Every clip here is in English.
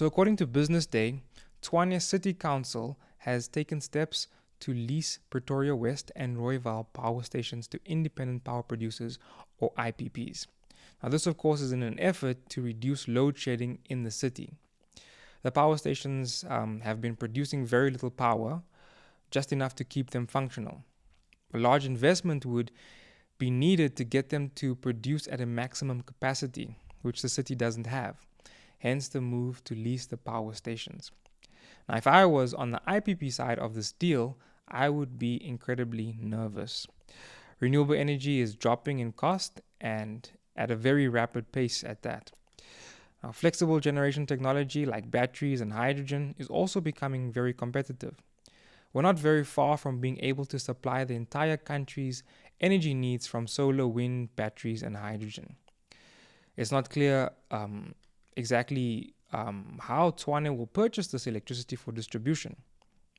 So according to Business Day, Tshwane City Council has taken steps to lease Pretoria West and Rooiwal power stations to independent power producers, or IPPs. Now this of course is in an effort to reduce load shedding in the city. The power stations have been producing very little power, just enough to keep them functional. A large investment would be needed to get them to produce at a maximum capacity, which the city doesn't have. Hence the move to lease the power stations. Now, if I was on the IPP side of this deal, I would be incredibly nervous. Renewable energy is dropping in cost and at a very rapid pace at that. Now, flexible generation technology like batteries and hydrogen is also becoming very competitive. We're not very far from being able to supply the entire country's energy needs from solar, wind, batteries, and hydrogen. It's not clear exactly how Tshwane will purchase this electricity for distribution.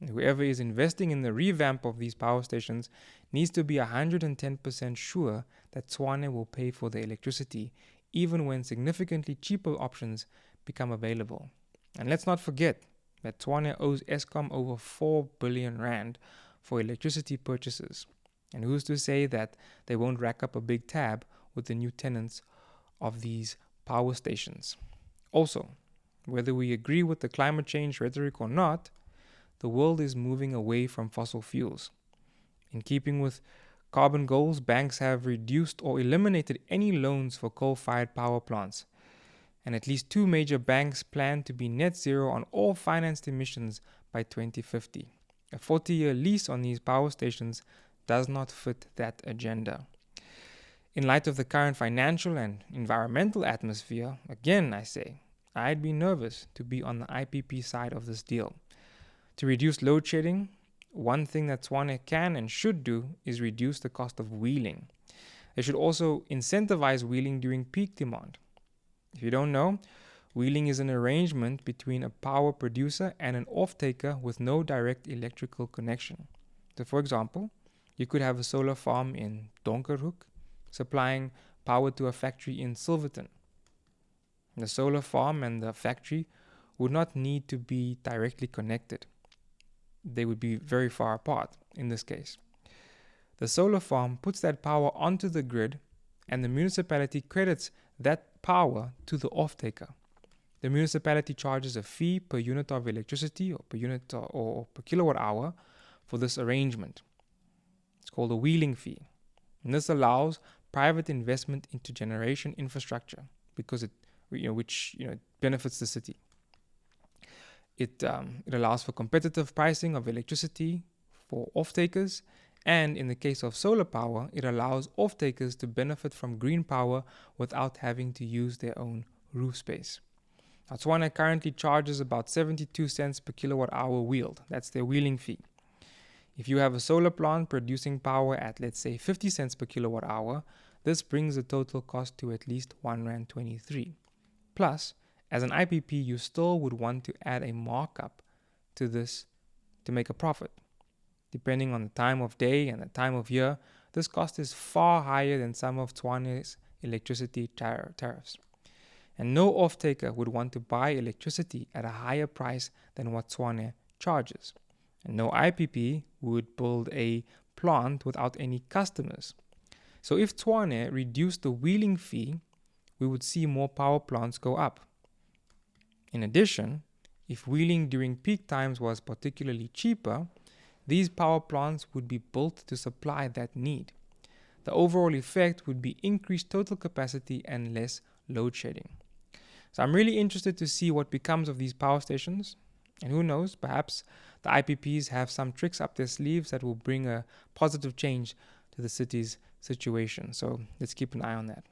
Whoever is investing in the revamp of these power stations needs to be 110% sure that Tshwane will pay for the electricity, even when significantly cheaper options become available. And let's not forget that Tshwane owes Eskom over 4 billion rand for electricity purchases. And who's to say that they won't rack up a big tab with the new tenants of these power stations? Also, whether we agree with the climate change rhetoric or not, the world is moving away from fossil fuels. In keeping with carbon goals, banks have reduced or eliminated any loans for coal-fired power plants. And at least 2 major banks plan to be net zero on all financed emissions by 2050. A 40-year lease on these power stations does not fit that agenda. In light of the current financial and environmental atmosphere, again I say, I'd be nervous to be on the IPP side of this deal. To reduce load shedding, one thing that Tshwane can and should do is reduce the cost of wheeling. They should also incentivize wheeling during peak demand. If you don't know, wheeling is an arrangement between a power producer and an off-taker with no direct electrical connection. So for example, you could have a solar farm in Donkerhoek supplying power to a factory in Silverton. The solar farm and the factory would not need to be directly connected. They would be very far apart in this case. The solar farm puts that power onto the grid and the municipality credits that power to the off-taker. The municipality charges a fee per unit of electricity or per unit or per kilowatt hour for this arrangement. It's called a wheeling fee. And this allows private investment into generation infrastructure because it benefits the city. It allows for competitive pricing of electricity for off-takers, and in the case of solar power, it allows off-takers to benefit from green power without having to use their own roof space. Now, Tshwane currently charges about 72 cents per kilowatt hour wheeled. That's their wheeling fee. If you have a solar plant producing power at, let's say, 50 cents per kilowatt hour, this brings the total cost to at least R1.23. Plus, as an IPP, you still would want to add a markup to this to make a profit. Depending on the time of day and the time of year, this cost is far higher than some of Tshwane's electricity tariffs. And no off-taker would want to buy electricity at a higher price than what Tshwane charges. And no IPP would build a plant without any customers. So if Tshwane reduced the wheeling fee, we would see more power plants go up. In addition, if wheeling during peak times was particularly cheaper, these power plants would be built to supply that need. The overall effect would be increased total capacity and less load shedding. So I'm really interested to see what becomes of these power stations. And who knows, perhaps the IPPs have some tricks up their sleeves that will bring a positive change to the city's situation. So let's keep an eye on that.